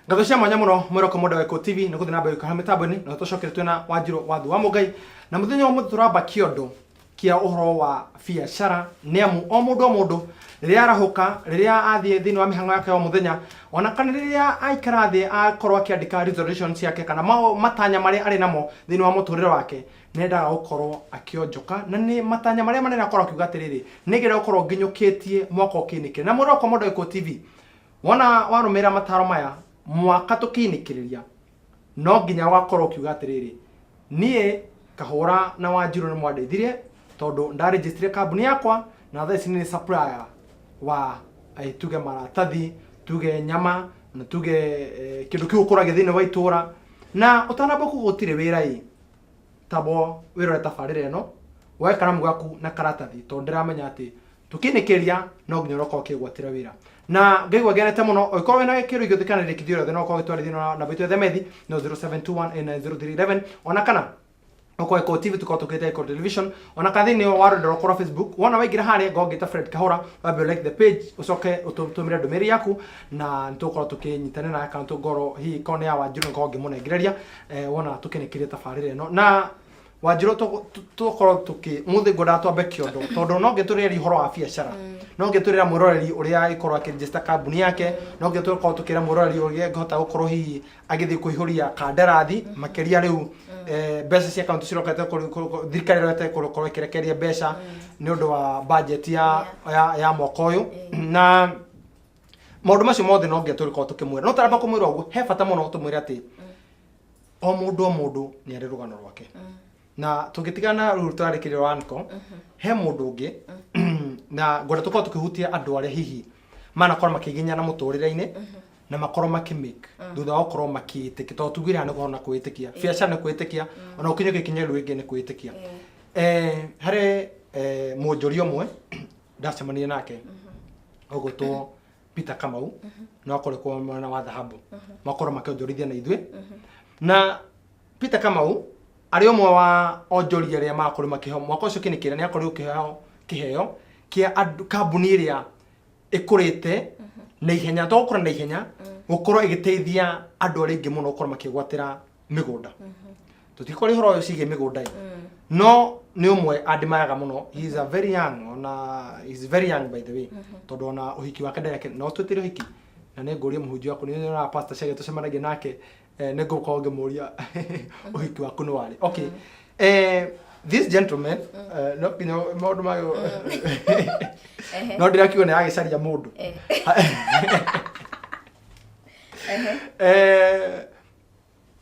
Ngatho cia mwanya muno mwiroko Mwenda wa Eko TV nä gå thiä na mbere kana mitambo-inä na tåcokere twina Wanjiru Wathu wa Mugai na muthenya wa muthi turamba kiondo kia uhoro wa biacara nä amu o mundu riria arahuka riria athie thiini wa mihango yake o muthenya ona kana riria aikara thie akorwo akiandika resolutions yake kana matanya maria ari namo thiini wa muturire wake nendaga gukorwo akionjoka na ni matanya maria manene akorwo akiuga atiriri nigire gukorwo nginyukitie mwaka ukinikire na mwiroko Mwenda wa Eko TV wona warumira mataro maya mwaka tukinikiriria no nginya wakorwo kiuga atiriri nie kahura na Wanjiru ni mwandeithirie tondu ndaregister company yakwa na thaa ici ni supplier wa tuge maratathi tuge nyama na tuge kindu kiu kurage thini wa itura na utanamba kugutire wira tabo wira tabarire eno wekara mugaku na karatathi tondu ndiramenya ati tukinikiria no nginya roko kigwatira wira na ngaigua genete muno oikorwo na gikiro iguthikanire kithio thina ukorwo gitwarithio na bitu themethi no 0721 ona kana Oko Eko TV tuko tukete Eko Television ona kathini wa rwendo rwa Facebook wona waingira haria ngogita Fred Kahura wabe like the page ucoke utumire ndumiri yaku na ntukorwo tukinyitana na account ngoro hi kone ya Wanjiru ngogi munengereria wona tukinikiria tabarire no na Wanjiru tukorwo tuki muthi ngoda twambe kiondo tondu no ngiturira ihoro wa biacara no ngiturira mwiroreri uria ikorwo akiregister company yake no ngiturwo tukira mwiroreri uria ngihota gukorwo hi agithi kuihuria kandarathi makiria riu mbeca cia account cirokete thirikari rote kurokorwo ikirekeria mbeca ni undu wa budget ya mwaka uyu na maundu macio mothe no ngiturwo tukimwira no taramba kumwira uguo he bata muno tumwire ati o mundu ni ari rugano rwake na tugitigana ruru twarikiriro wanko he mundu ungi na ngoda tukorwo tukihutia andu aria hihi manakorwo makiginya na muturire-ini na makorwo makimake thutha wa gukorwo makiitikia tondu tugire hana gukorwo na kwitikia biacara ni kwitikia ona ukinyo gikinyeru ingi ni kwitikia hari munjuri umwe ndacemania nake ogutwo Peter Kamau no akorwo kwa mwana wa dhahabu makorwo makionjorithia na ithwe na Peter Kamau ari umwe wa onjoria aria makorwo makiho mwaka ucio kinikira ni akorwo kiheo kia kambuni iria ikurite na ihenya tokora na ihenya gukorwo igiteithia andu ari ingi muno gukorwo makigwatira migunda tutikori horo yo sige migunda no ni umwe adimayaga muno he is a very young is very young by the way tondu ona uhiki wake ndeke no tutire uhiki na ne ngoria muhunjia wako ni na pastor Shege tucemanagia nake ne ngukorwo ngimuria uhiki waku ni wari okay this gentleman no kinyo maundu mayo no ndirakiwa ni agicaria mundu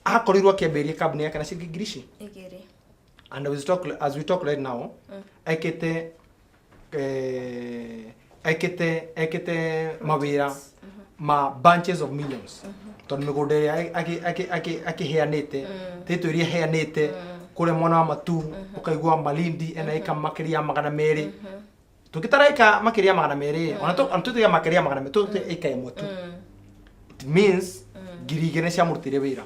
akorirwo akiambiria company yake na ciringi ngirici igiri and as we talk right now ekete mawira ma bunches of millions tondu migunda iria akiheanite titu iria heanite kure mwana wa matu ukaigua Malindi enaika makiria magana meri tukitaraika makiria magana meri ona tutuya makiria magana meri tutuika imwe tu it means girigene cia murutire wira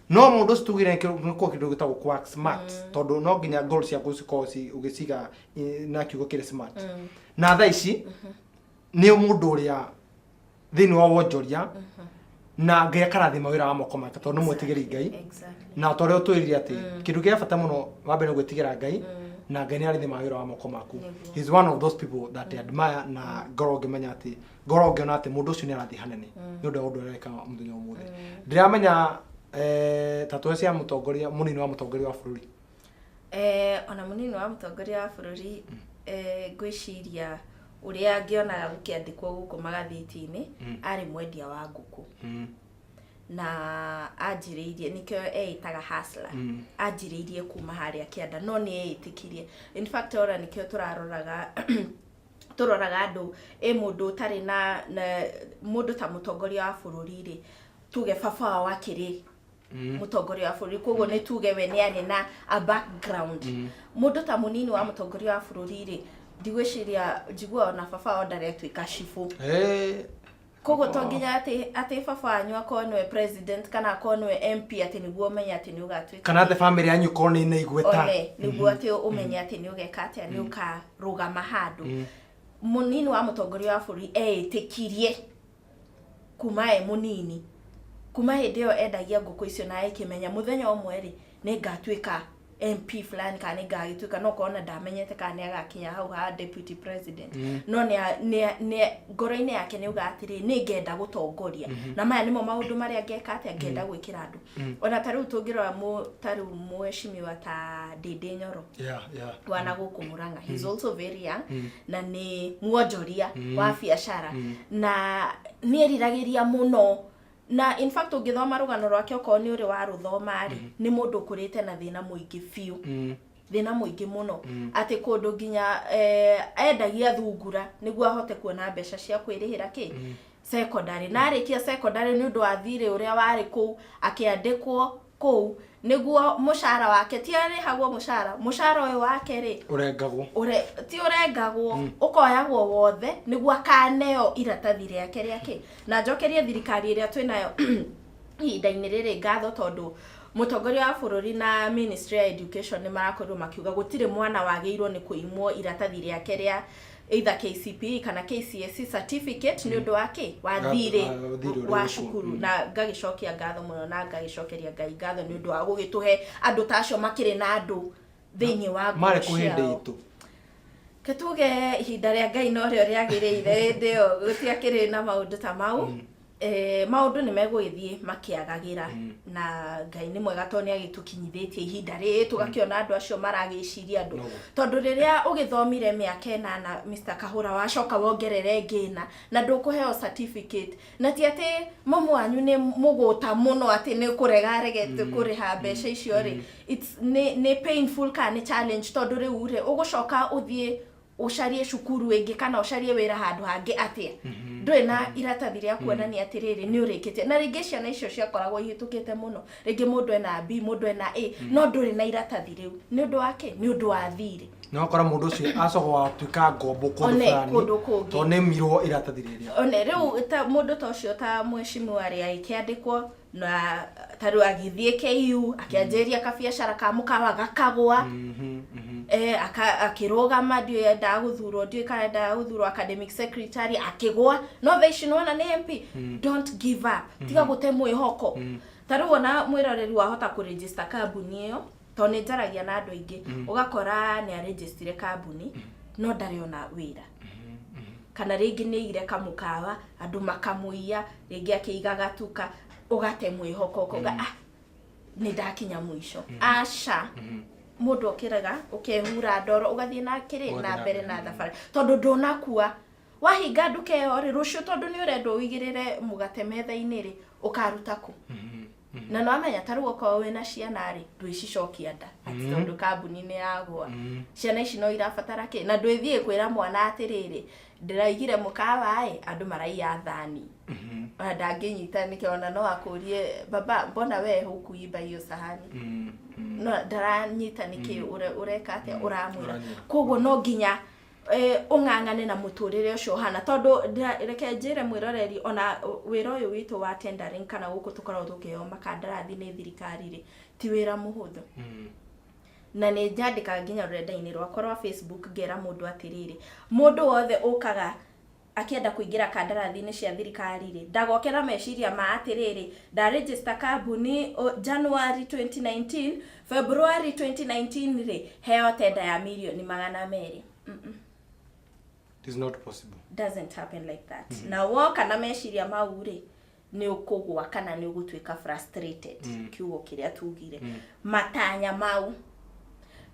no mundu stugire ko kindu gitagwo kwa smart tondu no nginya goal cia kucikosi ugiciga na kiugo kire smart na tha ici ni mundu uria thini wa wonjoria na ngai akarathima wira wa moko make tondu mwetigiri ngai na tore utwirire ati kindu gia bata muno wambe no gwitigira ngai na ngai ni arithima wira wa moko maku he is one of those people that I admire na ngoro ngimenya ati ngoro ngiona ati mundu ucio ni arathi hanene ni undu undu areka muthenya umuthe ndiramenya tatu cia mutongoria munini wa mutongoria wa bururi ona munini wa mutongoria wa bururi gwiciria uria ngiona gukiandikwo guku magathiti-ini ari mwendia wa nguku na ajiriirie nikio eitaga hustler ajiriirie kuma haria kianda no ni eitikirie in fact ora nikio turoraga andu mundu utari na mundu ta mutongoria wa bururi ri tuge baba wa kiri mutongoria wa bururi koguo ni tuge we ni ari na a background mundu ta munini wa mutongoria wa bururi ri ndigwiciria njigua ona baba wa ndare tuika shifu koguo to nginya ati baba anyu akorwo niwe president kana akorwo niwe MP ati niguo umenye ati ni ugatuika kana the family yanyu korwo ni igweta niguo ati umenye ati ni ugeka ati ni ukarugama handu munini wa mutongoria wa bururi etikirie kuma munini kuma hindi yo endagia nguku icio na ikimenya muthenya umwe ri ni ngatuika MP fulani kana ngagituika no kona ndamenyete kana agakinya hau ha deputy president no ne ngoro-ini yake ni uga atiri ni ngenda gutongoria na maya nimo maundu maria ngeka ati ngenda gwikira andu ona taru tungirwa taru mweshimiwa ta Ndindi Nyoro wana guku Murang'a he's also very young na ni muonjoria wa biashara na ni eriragiria muno na in fact ungithoma rugano rwake oko ni uri wa ruthoma ri ni mundu kurite na thina muingi fiu thina muingi muno ati kundu nginya endagia thungura niguo ahote kuona mbeca cia kwirihira ki secondary na arikia secondary ni undu wa thire uria wari ku akiandikwo ku niguo mushara wake ti arihagwo mushara uyu wake ri urengagwo ukoyagwo wothe niguo akaneo iratathi riake riake na njokerie thirikari iria twinayo ihinda-ini riri ngatho tondu mutongoria wa bururi na Ministry of Education ni marakorwo makiuga gutire mwana wageirwo ni kuimwo iratathi riake ria either KCPE kana KCSE certificate ni undu wake wathire wa cukuru na ngagicokia ngatho muno na ngagicokeria Ngai ngatho ni undu wa gugituhe andu tacio makire na andu thiini wa mare kuhinde itu ketuge ihinda ria Ngai no rio riagiriire ndio gutiakire na maundu ta mau maundu ni megwithie makiagagira na Ngai ni mwega to ni agitukinyithitie ihinda ri tugakiona andu acio maragiciria andu tondu riria ugithomire miaka 8 na Mr. Kahura wacoka wongerere ngina na ndukuheo certificate na ti ati mamu wanyu ni muguta muno ati ni kurega regete kuriha mbeca icio ri it's ni painful kana challenge tondu riu ri ugucoka uthie ucarie cukuru ingi kana ucarie wira handu hangi atia ndui na iratathi ria kuonania atiriri ni urikite na ringi ciana icio ciakoragwo ihitukite muno ringi mundu ena B mundu ena A no nduri na iratathi riu ni undu wake ni undu wa thiri no kora mundu ucio acogo atuika ngombo kundu fulani to ne mirwo iratathi riria one riu ta mundu ta ucio ta mweshimiwa ri aikiandikwo na taru agithie KU akianjeria kabiacara ka mukawa gakagwa akirogama ndio yenda guthurwo ndio kaenda guthurwo academic secretary akigwa no vaishinoana ni MP don't give up tiga gute mwihoko taru ona mwiroreri wahota ku register kambuni iyo to ni njaragia na andu aingi ugakora ni a register kambuni no ndari ona wira kana ringi ni ire kamukawa andu makamuia ringi akiiga gatuka ugate mwihoko kuga ni ndakinya mwisho asha mundu okiraga ukehura ndoro ugathie na kiri na mbere na thabari tondu ndonakua wahinga nduke ori rucio tondu ni urendo wigirire mugate metha-ini ri ukaruta ku na no amenya taru uko wina ciana ri ndwicicokia nda ati tondu kambuni ni yagwa ciana ici no irabatara ki na ndwithie kwira mwana atiriri ndiraigire mukawa andu maraiya thani ndanginyita nikiona no akurie baba mbona we hukuiba hiyo sahani no ndaranyita niki ureka ate uramwira koguo no nginya ung'ang'ane na muturire ucio hana tondu reke njire mwiroreri ona wira uyu witu wa tendering kana guku tukorwo tukio makandarathi ni thirikari ri ti wira muhuthu na ni njandika nginya rurenda-ini rwakwa rwa Facebook ngera mundu atiriri mundu wothe ukaga akienda kuingira kandarathi-ini cia thirikari ri ndagokera meciria ma atiriri nda register kambuni January 2019 February 2019 ri heo tenda ya milioni 200 it is not possible doesn't happen like that na woka na meciria mau ri ni ukugwa kana ni ugutwika frustrated kiugo kiria tugire matanya mau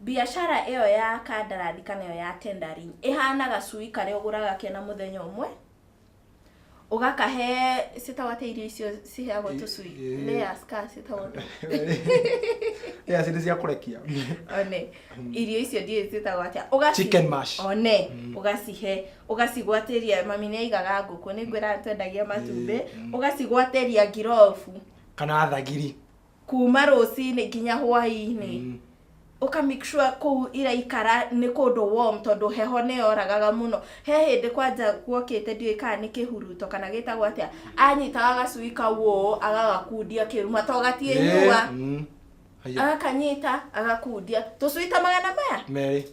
biashara iyo ya kandarathi kana iyo ya tendering ihana gacui kare uguraga kena muthenya umwe ugakahe sitawate irio icio ciheagwo tucui layers ka sitawondo cia kurekia one irio icio die sitawate ugasi chicken mash one ugasigwateria mami ni aigaga nguku ni ngwira twendagia matumbe ugasigwateria girofu kana thagiri kuma ruci-ini nginya hwaĩ-ini uka make sure ko ira ikara ni kundu warm tondu heho ne oragaga muno he hindi kwanja guokite ndio ikara ni kihuruto kana gitagwo atia anyitaga gacui kawo agagakundia kiruma to gatie nyua akanyita agakundia tucuita magana maya meri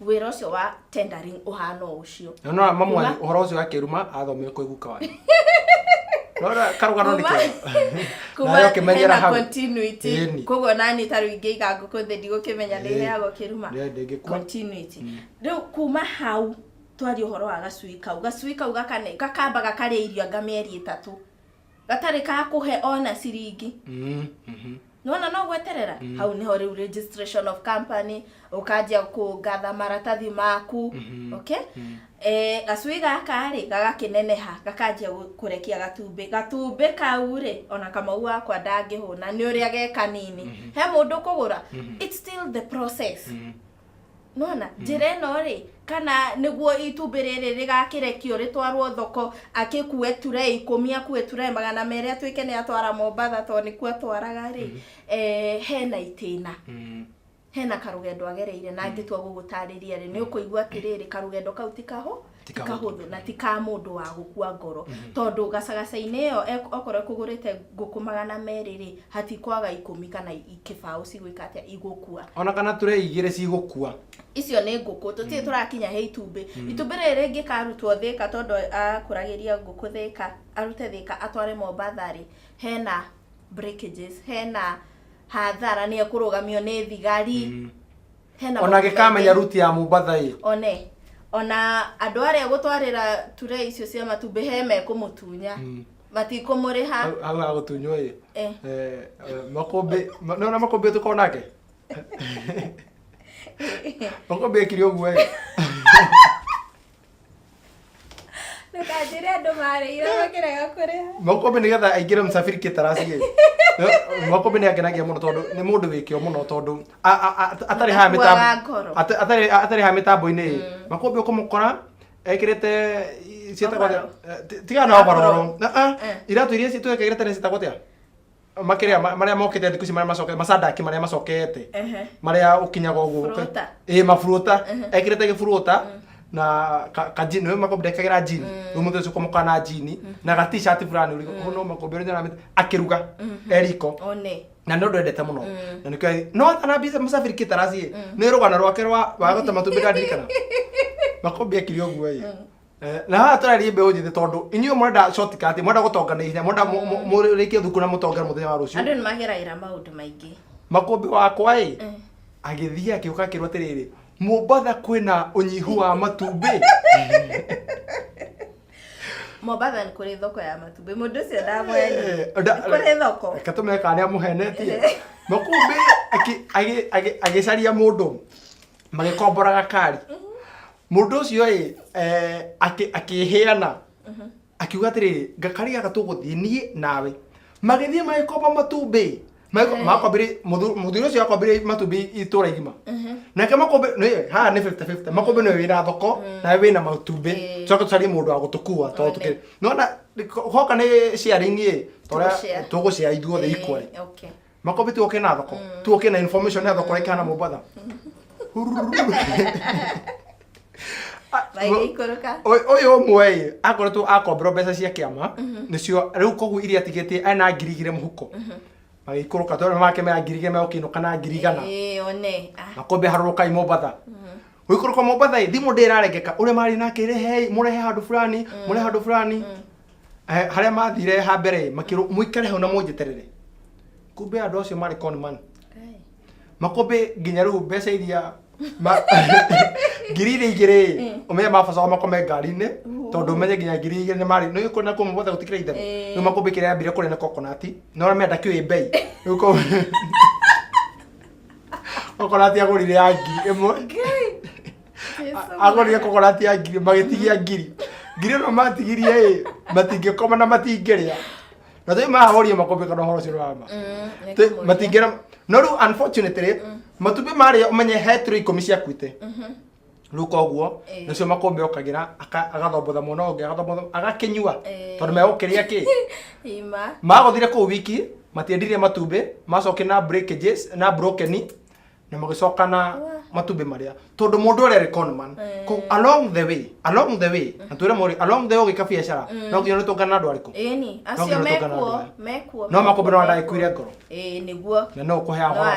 wira ucio wa tendering uhano ucio no mamu uhoro ucio wa kiruma athomire kwa iguka wani Nora karugano ni kĩega. Kuma hena continuity. Koguo nani ta rĩu ingĩiga ngũkũ thĩ ndigũkĩmenya nĩ heagwo kĩruma. Continuity. Rĩu kuma hau twari ũhoro wa gacui kau gakamba gakarĩa irio anga mĩeri 3. Gatarĩ ka kũhe ona ciringi. Nona no gweterera hau niho rĩu registration of company ukanjia kũgatha maratathi maku. Okay? Gacui gaka rĩ gagakineneha gakanjia kũrekia gatumbĩ kau rĩ ona Kamau wakwa ndangĩhũna nĩ ũrĩa ge kanini. He mũndũ kũgũra, it's still the process. Nona njĩra ĩno rĩ kana nĩguo itumbĩ rĩrĩ rĩgakĩrekio rĩtwarwo thoko akĩkue turei 10 akue turei 200 atuĩke nĩ atwara Mombatha to nĩkuo atwaraga rĩ hena itĩna. Hena karugendo agereire na ngĩtua gũgũtarĩria rĩ nĩ ũkũigua atĩrĩrĩ karugendo kau tikahũthũ na tika mũndũ wa gũkua ngoro tondũ gacagaca-inĩ ĩyo okorwo kũgũrĩte ngũkũ 200 rĩ hatikwaga 10 kana ikĩbaũ cigwĩka atĩa igũkua ona kana turei 2 cigũkua. Icio nĩ ngũkũ tũtirĩ tũrakinya he itumbĩ rĩrĩ rĩngĩkarutwo Thĩka tondũ akũragĩria ngũkũ Thĩka arute Thĩka atware Mombatha rĩ hena breakages hena hathara nĩ ekũrũgamio nĩ thigari hena ona gĩkamenya ruti ya Mombatha ĩ ona andũ arĩa gũtwarĩra turei icio cia matumbĩ he mekũmũtunya matikũmũrĩha hau agũtunywo makũmbĩ nona makũmbĩ tũkorwo nake makũmbĩ ekire ũguo Nũkanjĩre andũ marĩire makĩrega kũrĩha makũmbĩ nĩgetha aingĩre Msafiri Kĩtarasi makũmbĩ nĩ akenagia mũno tondũ nĩ mũndũ wĩkĩo mũno tondũ atarĩ ha mĩtambo-inĩ makũmbĩ ũkũmũkora ekĩrĩte ciĩtagwo tiga na overall iratũ iria twekĩrĩte nĩ ciĩtagwo atĩa makĩria marĩa mokĩte thikũ ici marĩa macokete macandaki marĩa macokete marĩa ũkinyaga ũguo maburuta ekĩrĩte gĩburuta na kajini wewe makũmbĩ ndekagĩra jini rĩu mũthĩ ũcio ũkũmũkora na jini na ga t-shirt fulani no makũmbĩ nĩ akĩruga eriko na nĩ ũndũ endete mũno na nĩkĩo no atanambia Msafiri Kĩtarasi nĩ rũgano rwake rwa gũta matumbĩ ndandirikana makũmbĩ ekire ũguo na haha tũraria mbeũ njĩthĩ tondũ inyuĩ mũrenda shortcut mũrenda gũtonga na ihenya mũrenda mũrĩkie thukuru na mũtongere mũthenya wa rũciũ andũ nĩ mageragĩra maũndũ maingĩ makũmbĩ wakwa agĩthiĩ akĩũka akĩrwo atĩrĩrĩ Mombatha kwĩna ũnyihu wa matumbĩ Mombatha nĩ kũrĩ thoko ya matumbĩ mũndũ ũcio ndamwenya kũrĩ thoko reka tũmeka nĩ amũhenetie makũmbĩ agĩcaria mũndũ magĩkomboraga kari mũndũ ũcio akĩheana akiuga atĩrĩrĩ ngakari gaka tũgũthiĩ niĩ nawe magĩthiĩ magĩkomba matumbĩ makwambĩrĩria mũthuri ũcio akwambĩrĩria matumbĩ itũra igima nake makũmbĩ haha nĩ 50-50 makũmbĩ nĩwe wĩna thoko nawe wĩna matumbĩ coka tũcarie mũndũ wa gũtũkua tondũ tũkĩrĩ nona hoka nĩ sharing tondũ tũgũshare ithuothe equally makũmbĩ tuoke na thoko tuoke na information ya thoko ĩkĩhana Mombatha ũyũ ũmwe akoretwo akomberwo mbeca cia kĩama nĩcio rĩu koguo iria atigĩtie ena 2,000 mũhuko magĩikũrũka tondũ make mea 2,000 megũkĩinũka na 100 makũmbĩ harũrũka Mombatha gũikũrũka Mombatha thimũ ndĩrarengeka ũrĩa marĩ nake rehe mũrehe handũ fulani harĩa mathire ha mbere mũikare hau na mũnjeterere kumbe andũ acio marĩ conman makũmbĩ nginya rĩu mbeca iria 2,000 ũmenye mabaca makome ngari-inĩ tondũ ũmenye nginya 2,000 nĩ marĩ nĩ kũna kũ Mombatha gũtikĩra itherũ rĩu makũmbĩ kĩrĩa yambire kũrĩa nĩ coconut no menda kĩũĩ mbei rĩu coconut agũrire ya 1,000 agũrire coconut ya 1,000 magĩtigia 1,000 no matigirie matingĩkoma na matingĩrĩa na thĩ mahoria makũmbĩ kana ũhoro ũcio wama matingĩra no rĩu unfortunately matumbĩ marĩa ũmenye he tray 10 ciakuĩte rĩu koguo nĩcio makũmbĩ okagĩra agathombotha mũno ũngĩ agathombotha agakĩnyua tondũ megũkĩrĩa kĩ magũthire kũu wiki matiendirie matumbĩ macoke na breakages na broken na magĩcoka na matumbĩ marĩa tondũ mũndũ ũrĩa conman along the way na twĩre mũri along the way ũgĩka biacara no nginya ũtongana na andũ arĩkũ acio mekuo no makũmbĩ no ndagĩkuire ngoro nĩguo na no ũkũhea horo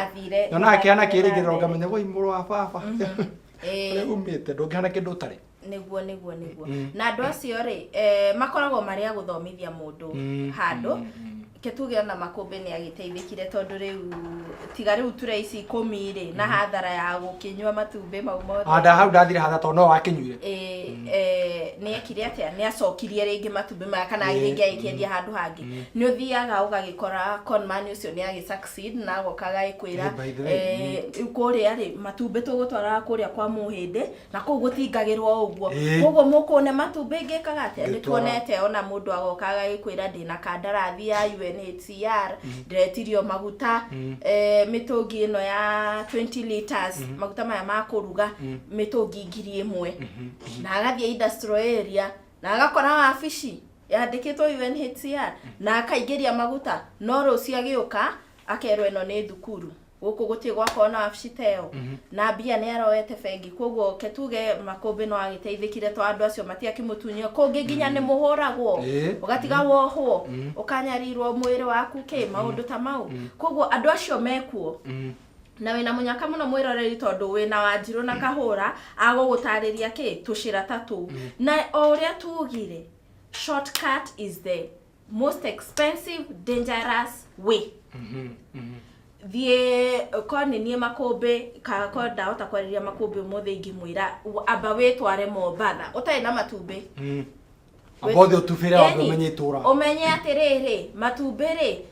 no nake ana kĩrĩgĩrĩro ngamenya woi mũrũ wa baba umite ndungihana kindu utari niguo na andu acio ri makoragwo mari a guthomithia mundu handu ketuge na makombe ni agiteithikire tondu riu tiga riu ture ici 10 ri na hathara ya gukinywa matumbe mau mothe ada hau ndathire hatha to no wakinyuire ni ekire atia ni acokirie ringi matumbe ma kana ringi aikendia handu hangi ni uthiaga ugagikora conman ucio ni agi succeed na gokaga ikwira kuria ri matumbe tugutwara kuria kwa muhinde na kuu gutingagirwo uguo koguo mukune matumbe ngikaga atia ni tuonete ona mundu agokaga ikwira ndina kandarathi ya UNHCR ndetirio maguta mitungi ino ya 20 liters maguta maya ma kuruga mitungi 1,000 na agathie industrial area na agakora wabici yandikitwo UNHCR na akaigeria maguta no rucio agiuka akerwo ino ni thukuru guku gutie gwakwa na wabici teo na mbia ni aroete bengi koguo ketuge makombe no agiteithikire to andu acio matia kimutunyio kungi nginya ni muhuragwo ugatiga wohwo ukanyarirwo mwiri waku ke maundu ta mau koguo andu acio mekuo na wina munyaka muno mwiroreri tondu wina Wanjiru na Kahura agugutariria ki tushira tatu na uria tugire shortcut is the most expensive dangerous way thie koni nie makombe ka konda utakwaria makombe mothe ingimwira aba wetware Mombatha utai na matumbe abothe utubire wa umenye itura umenye atiriri matumbe ri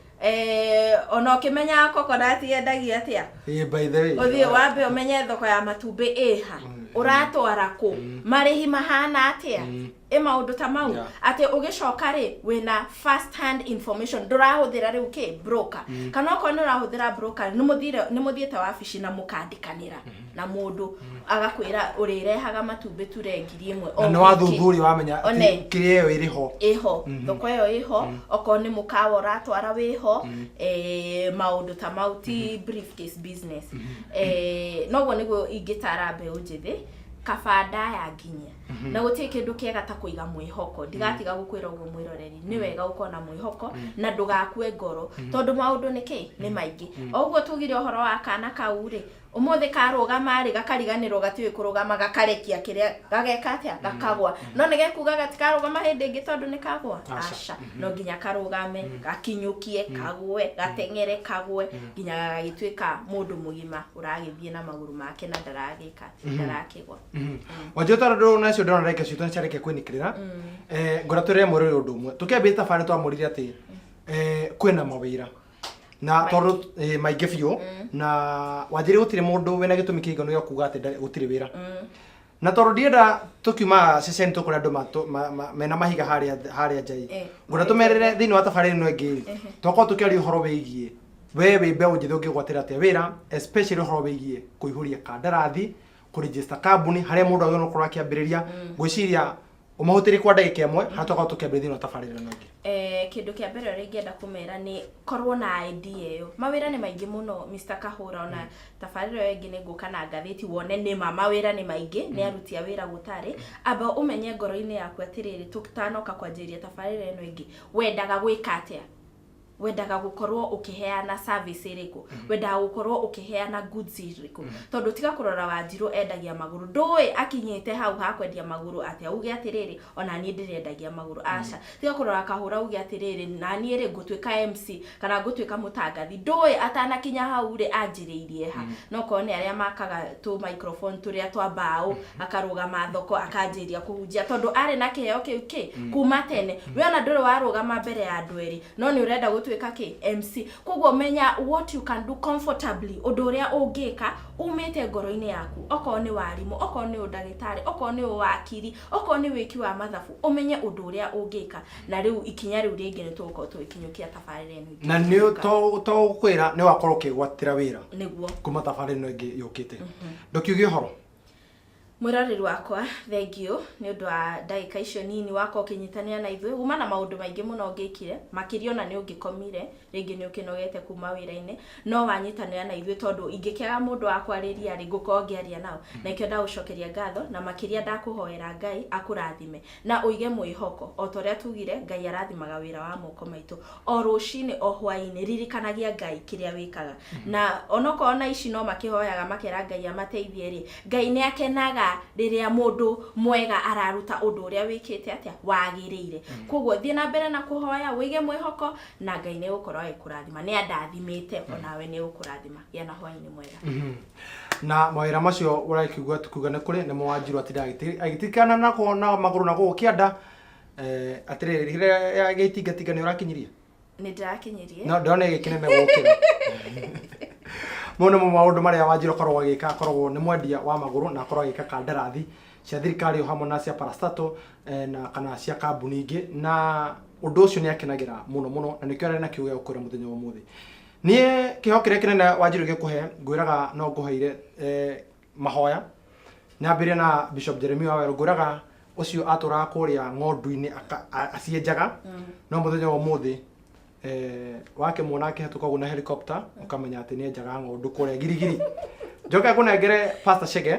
ona ukimenya coconut yendagia atia by the way uthie wambe umenye thoko ya matumbe iha uratwara ku marihi mahana atia maundu ta mau ati ugicoka ri wina first hand information ndurahuthira riu ki broker kana ko ndurahuthira broker ni muthiete wabici na mukandikanira na mundu agakwira urirehaga matumbe turengiri 1 no wathuthuri wamenya kirio iriho thoko iyo iho oko ni mukawa uratwara wiho maundu ta mau ti briefcase business noguo niguo ingitara mbeu njithi kabanda ya nginya na gutie kindu kiega ta kuiga mwihoko ndigatiga gukwira uguo mwiroreri ni wega ukona mwihoko na ndugakue ngoro tondu maundu niki ni maingi oguo tugire uhoro wa kana kauri umuthe karugama ri gakariganirwo gatiwe kurugama gakarekia kiria gageka atia gakagwa no nigekuga gatikarugama hindi ingi tondu ni kagwa aca no nginya karugame gakinyukie kagwe gatengere kagwe nginya gagituika mundu mugima uragithie na maguru make na ndaragika ndarakigwa wajota ndo nacio ndona reke citwa cyareke kwinikirira ngorature muri undu umwe tukebita fani twamurire ati kwena mawira na tondu maingi biu na Wanjiru gutire mundu wena gitumi kigano gya kuga ati gutire wira na tondu ndienda tukiuma ceceni tukura andu mena mahiga haria njai ngura tumerere thini wa tafari no ingi toko tukiari uhoro wigie wewe mbeu njithu ngigwatira ati wira especially uhoro wigie kuihuria kandarathi kuregister kambuni haria mundu agio nokora kiambiriria gwiciria umahutiri kwa ndagika imwe hatoka tukiambiriria no tafari no ingi kindu kia mbere ringienda kumera ni korwo na idea iyo mawira ni maingi muno Mr Kahura ona tafariro yengi ni nguka na ngatheti wone ni mawira ni maingi ni aruti a wira gutari aba umenye ngoro-ini yaku atiriri tukitanoka kwanjiria tafariro ino ingi wendaga gwika atia wendaga gukorwo ukiheana service iriku wendaga gukorwo ukiheana goods iriku tondu tiga kurora Wanjiru endagia maguru ndui akinyite hau ha kwendia maguru atia uge atiriri ona ni ndirendagia maguru aca tiga kurora Kahura uge atiriri na ni iri gutwika MC kana gutwika mutangathi ndui atana kinya hau ri anjiriirie ha no kone aria makaga tu microphone turia twa bao akarugama thoko akanjiria kuhunjia tondu ari na kiheo kiu kuma tene we ona nduri warugama mbere ya andu eri no ni urenda tuika ki MC koguo menya what you can do comfortably uduria ungika umete ngoro-ini yaku oko ni warimu oko ni udagitari oko ni wakiri oko ni wiki wa mathabu umenye uduria ungika na riu ikinya riu ringi ni tuko ikinyukia tafarire ino na ni to kwira ni wakorwo kigwatira wira niguo kuma tafarire ino ingi yukite ndokiuge horo Mwiroreri wakwa thengio ni undu wa ndagika icio nini wako ukinyitania na ithuĩ uma na maundu maingi muno ngikire makirio na ni ungikomire ringi ni ukinogete kuma wira-ini no wanyitanira na ithuĩ tondu ingĩkĩaga mũndũ wa kwariria ri ngũkorwo ngĩaria nao na ikio ndagucokeria ngatho na makiria ndakuhoera Ngai akurathime na uige mwĩhoko o toria tugire Ngai arathimaga wira wa moko maitu o rucini o hwaini ririkanagia Ngai kiria wikaga na onoko na ici no makihoyaga makera Ngai amateithie ri Ngai ni akenaga riria mundu mwega araruta undu uria wikite atia wagiriire koguo thie na mbere na kuhoya wige mwihoko na Ngai ni gukorwo agikurathima ni andathimite onawe ni gukurathima gia na hwaini mwega na mawira macio urakigwa tukuga ne kuri ne Wanjiru agitikana na kuona maguru na gukianda atiriri hire agitingatiga ni urakinyiria ni ndirakinyirie no ndone gikinene gukira muno maundu maria Wanjiru korwo agika korwo ni mwendia wa maguru na korwo agika kandarathi cia thirikari o hamwe na cia parastato na kana cia kambuni ingi na undu ucio ni akenagira muno na nikio arena kiuga ukura muthenya wa muthi nie kihokire kinene Wanjiru gikuhe ngwiraga no nguheire mahoya nyambire na Bishop Jeremy Waweru ngwiraga ucio atura kuria ng'ondu-ini acienjaga no muthenya wa muthi wake muona akihatuka guna helicopter ukamenya ati ni enjaga ng'ondu kuria girigiri njoka kunengere Pastor Chege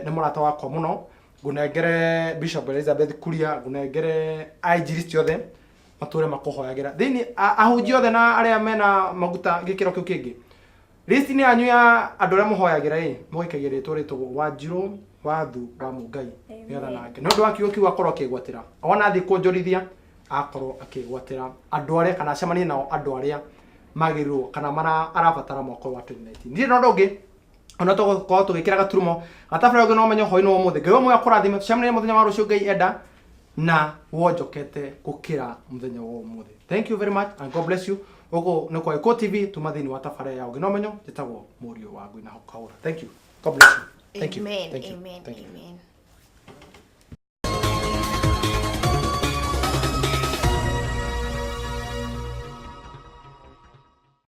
ni murata wakwa muno ngunengere Bishop Elizabeth Kuria ngunengere aijiri ciothe mature makuhoyagira thini ahunjia othe na aria mena maguta gikiro kiu kingi list ni anyu ya andu aria muhoyagira muikagira ritwo Wanjiru wathu wa Mungai niatha nake no ndu akiuga kiuga korwo kigwatira ona thi kunjorithia akorwo akigwatira andu aria kana acemanie nao andu aria magirirwo kana mana arabatara mwaka wa 2019 ndi no ndongi ona to tugikira gaturumo atafira ugi no menyo hoino muthi ngai mwe akurathime tucemanie muthenya wa rucio Ngai enda na wonjokete gukira muthenya wa muthi. Thank you very much and God bless you. Ogo no kwa Eko TV tumathini wa tafara ya ugi no menyo jitagwo murio wa Ngui na Hokaura. Thank you. God bless you. Thank you. Amen. Thank you. Amen. Thank you. Amen.